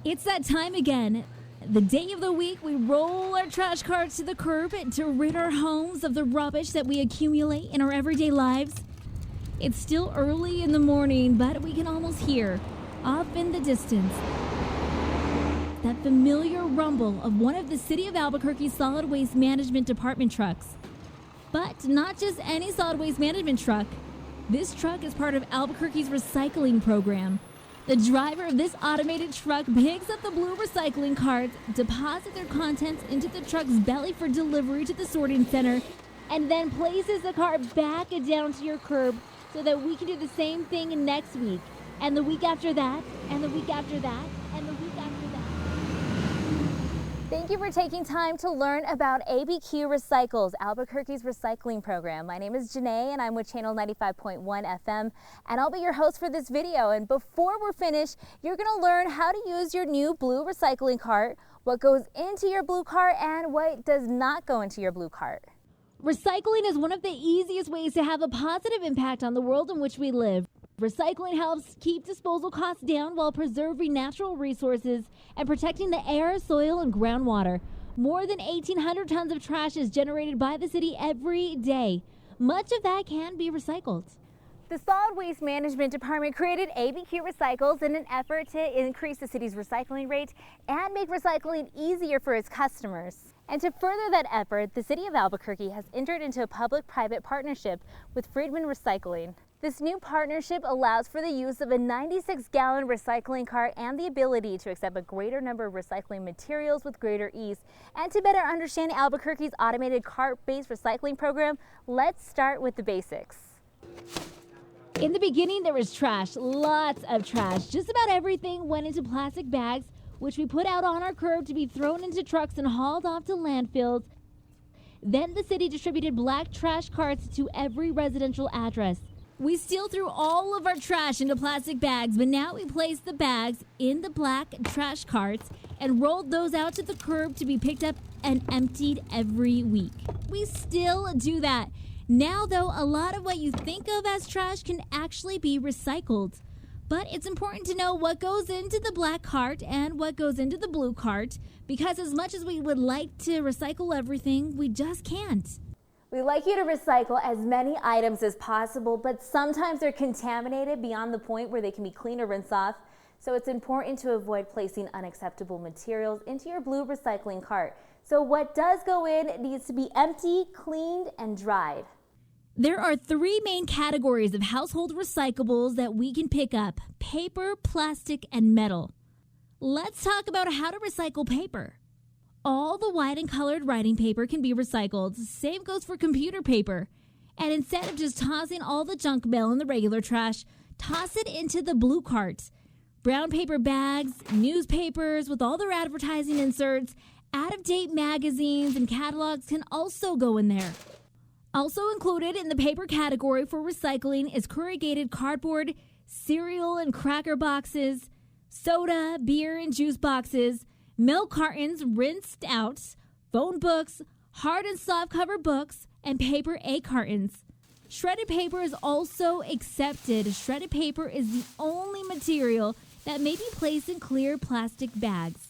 It's that time again. The day of the week, we roll our trash carts to the curb to rid our homes of the rubbish that we accumulate in our everyday lives. It's still early in the morning, but we can almost hear, off in the distance, that familiar rumble of one of the City of Albuquerque Solid Waste Management Department trucks. But not just any solid waste management truck. This truck is part of Albuquerque's recycling program. The driver of this automated truck picks up the blue recycling carts, deposits their contents into the truck's belly for delivery to the sorting center, and then places the cart back down to your curb so that we can do the same thing next week, and the week after that, and the week after that, and the week after that. Thank you for taking time to learn about ABQ Recycles, Albuquerque's recycling program. My name is Janae and I'm with Channel 95.1 FM, and I'll be your host for this video. And before we're finished, you're going to learn how to use your new blue recycling cart, what goes into your blue cart, and what does not go into your blue cart. Recycling is one of the easiest ways to have a positive impact on the world in which we live. Recycling helps keep disposal costs down while preserving natural resources and protecting the air, soil, and groundwater. More than 1,800 tons of trash is generated by the city every day. Much of that can be recycled. The Solid Waste Management Department created ABQ Recycles in an effort to increase the city's recycling rate and make recycling easier for its customers. And to further that effort, the City of Albuquerque has entered into a public-private partnership with Friedman Recycling. This new partnership allows for the use of a 96-gallon recycling cart and the ability to accept a greater number of recycling materials with greater ease. And to better understand Albuquerque's automated cart-based recycling program, let's start with the basics. In the beginning, there was trash, lots of trash. Just about everything went into plastic bags, which we put out on our curb to be thrown into trucks and hauled off to landfills. Then the city distributed black trash carts to every residential address. We still threw all of our trash into plastic bags, but now we place the bags in the black trash carts and rolled those out to the curb to be picked up and emptied every week. We still do that. Now, though, a lot of what you think of as trash can actually be recycled. But it's important to know what goes into the black cart and what goes into the blue cart, because as much as we would like to recycle everything, we just can't. We like you to recycle as many items as possible, but sometimes they're contaminated beyond the point where they can be cleaned or rinsed off. So it's important to avoid placing unacceptable materials into your blue recycling cart. So what does go in needs to be empty, cleaned, and dried. There are three main categories of household recyclables that we can pick up: paper, plastic, and metal. Let's talk about how to recycle paper. All the white and colored writing paper can be recycled. Same goes for computer paper. And instead of just tossing all the junk mail in the regular trash, toss it into the blue cart. Brown paper bags, newspapers with all their advertising inserts, out-of-date magazines and catalogs can also go in there. Also included in the paper category for recycling is corrugated cardboard, cereal and cracker boxes, soda, beer and juice boxes, milk cartons rinsed out, phone books, hard and soft cover books, and paper A cartons. Shredded paper is also accepted. Shredded paper is the only material that may be placed in clear plastic bags.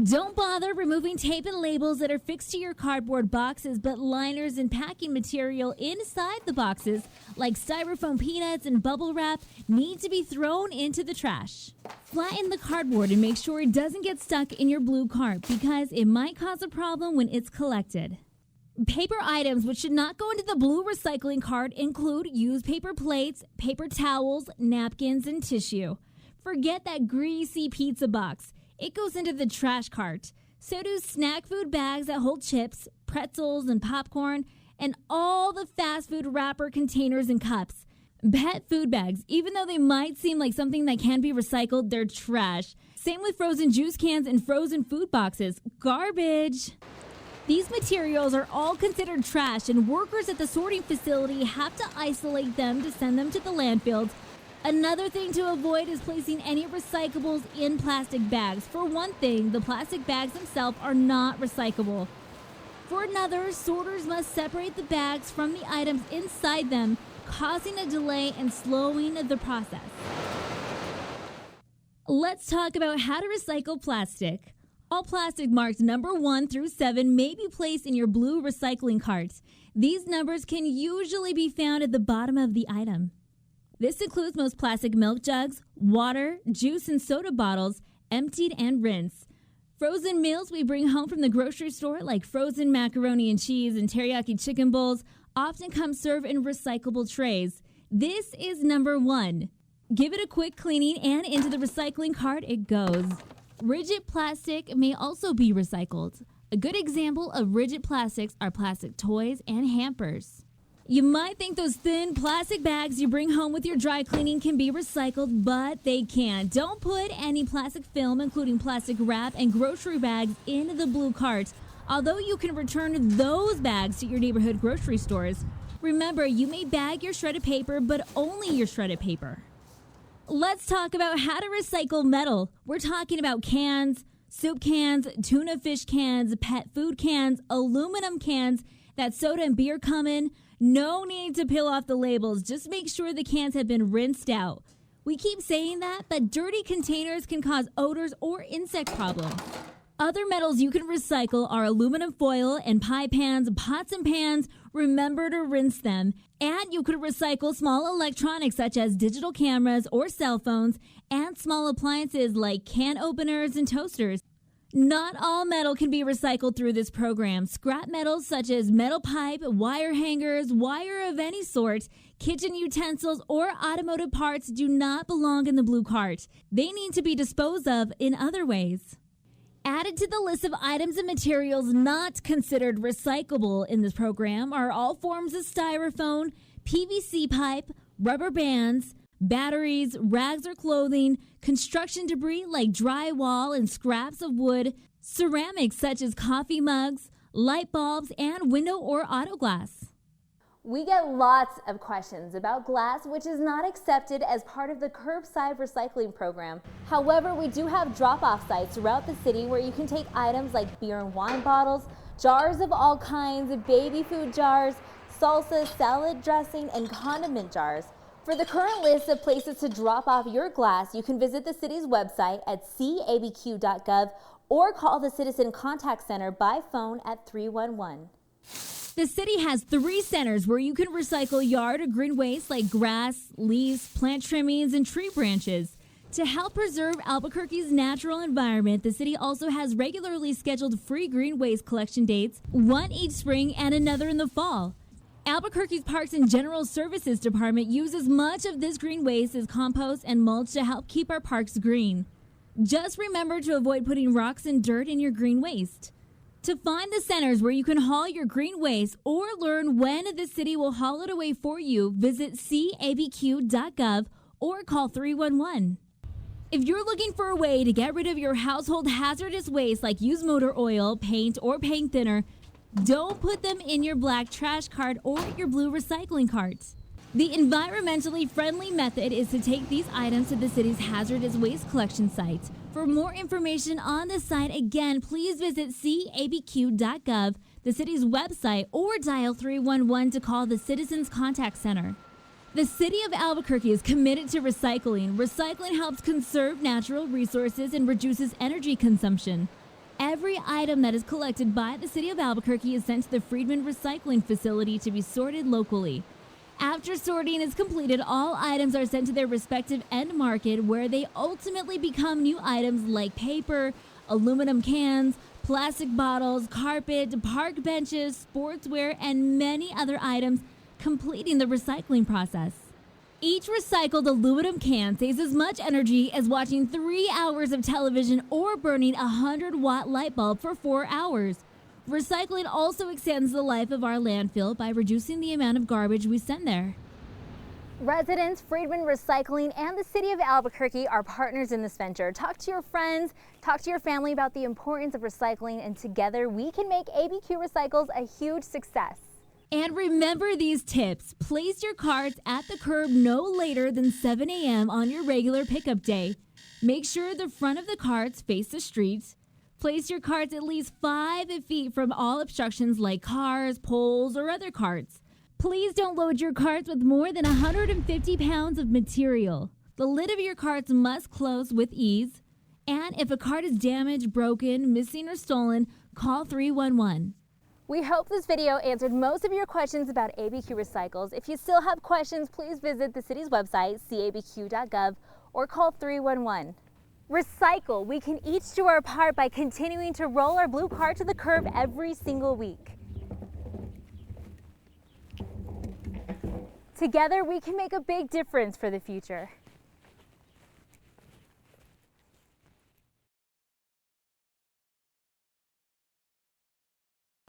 Don't bother removing tape and labels that are fixed to your cardboard boxes, but liners and packing material inside the boxes, like styrofoam peanuts and bubble wrap, need to be thrown into the trash. Flatten the cardboard and make sure it doesn't get stuck in your blue cart, because it might cause a problem when it's collected. Paper items which should not go into the blue recycling cart include used paper plates, paper towels, napkins, and tissue. Forget that greasy pizza box. It goes into the trash cart. So do snack food bags that hold chips, pretzels, and popcorn, and all the fast food wrapper containers and cups. Pet food bags, even though they might seem like something that can be recycled, they're trash. Same with frozen juice cans and frozen food boxes. Garbage. These materials are all considered trash, and workers at the sorting facility have to isolate them to send them to the landfills. Another thing to avoid is placing any recyclables in plastic bags. For one thing, the plastic bags themselves are not recyclable. For another, sorters must separate the bags from the items inside them, causing a delay and slowing the process. Let's talk about how to recycle plastic. All plastic marked number 1 through 7 may be placed in your blue recycling carts. These numbers can usually be found at the bottom of the item. This includes most plastic milk jugs, water, juice, and soda bottles, emptied and rinsed. Frozen meals we bring home from the grocery store, like frozen macaroni and cheese and teriyaki chicken bowls, often come served in recyclable trays. This is number 1. Give it a quick cleaning and into the recycling cart it goes. Rigid plastic may also be recycled. A good example of rigid plastics are plastic toys and hampers. You might think those thin plastic bags you bring home with your dry cleaning can be recycled, but they can't. Don't put any plastic film, including plastic wrap and grocery bags, in the blue cart. Although you can return those bags to your neighborhood grocery stores, remember you may bag your shredded paper, but only your shredded paper. Let's talk about how to recycle metal. We're talking about cans, soup cans, tuna fish cans, pet food cans, aluminum cans that soda and beer come in. No need to peel off the labels. Just make sure the cans have been rinsed out. We keep saying that, but dirty containers can cause odors or insect problems. Other metals you can recycle are aluminum foil and pie pans, pots and pans. Remember to rinse them. And you could recycle small electronics such as digital cameras or cell phones and small appliances like can openers and toasters. Not all metal can be recycled through this program. Scrap metals such as metal pipe, wire hangers, wire of any sort, kitchen utensils, or automotive parts do not belong in the blue cart. They need to be disposed of in other ways. Added to the list of items and materials not considered recyclable in this program are all forms of styrofoam, PVC pipe, rubber bands, batteries, rags or clothing, construction debris like drywall and scraps of wood, ceramics such as coffee mugs, light bulbs, and window or auto glass. We get lots of questions about glass, which is not accepted as part of the Curbside recycling program. However, we do have drop-off sites throughout the city where you can take items like beer and wine bottles, jars of all kinds, baby food jars, salsa, salad dressing, and condiment jars. For the current list of places to drop off your glass, you can visit the city's website at cabq.gov or call the Citizen Contact Center by phone at 311. The city has 3 centers where you can recycle yard or green waste like grass, leaves, plant trimmings, and tree branches. To help preserve Albuquerque's natural environment, the city also has regularly scheduled free green waste collection dates, one each spring and another in the fall. Albuquerque's Parks and General Services Department uses much of this green waste as compost and mulch to help keep our parks green. Just remember to avoid putting rocks and dirt in your green waste. To find the centers where you can haul your green waste or learn when the city will haul it away for you, visit cabq.gov or call 311. If you're looking for a way to get rid of your household hazardous waste like used motor oil, paint, or paint thinner, don't put them in your black trash cart or your blue recycling cart. The environmentally friendly method is to take these items to the city's hazardous waste collection site. For more information on the site, again, please visit cabq.gov, the city's website, or dial 311 to call the Citizens Contact Center. The city of Albuquerque is committed to recycling. Recycling helps conserve natural resources and reduces energy consumption. Every item that is collected by the city of Albuquerque is sent to the Friedman Recycling Facility to be sorted locally. After sorting is completed, all items are sent to their respective end market where they ultimately become new items like paper, aluminum cans, plastic bottles, carpet, park benches, sportswear, and many other items, completing the recycling process. Each recycled aluminum can saves as much energy as watching 3 hours of television or burning a 100-watt light bulb for 4 hours. Recycling also extends the life of our landfill by reducing the amount of garbage we send there. Residents, Friedman Recycling, and the city of Albuquerque are partners in this venture. Talk to your friends, talk to your family about the importance of recycling, and together we can make ABQ Recycles a huge success. And remember these tips. Place your carts at the curb no later than 7 a.m. on your regular pickup day. Make sure the front of the carts face the street. Place your carts at least 5 feet from all obstructions like cars, poles, or other carts. Please don't load your carts with more than 150 pounds of material. The lid of your carts must close with ease. And if a cart is damaged, broken, missing, or stolen, call 311. We hope this video answered most of your questions about ABQ Recycles. If you still have questions, please visit the city's website, cabq.gov, or call 311. Recycle. We can each do our part by continuing to roll our blue cart to the curb every single week. Together, we can make a big difference for the future.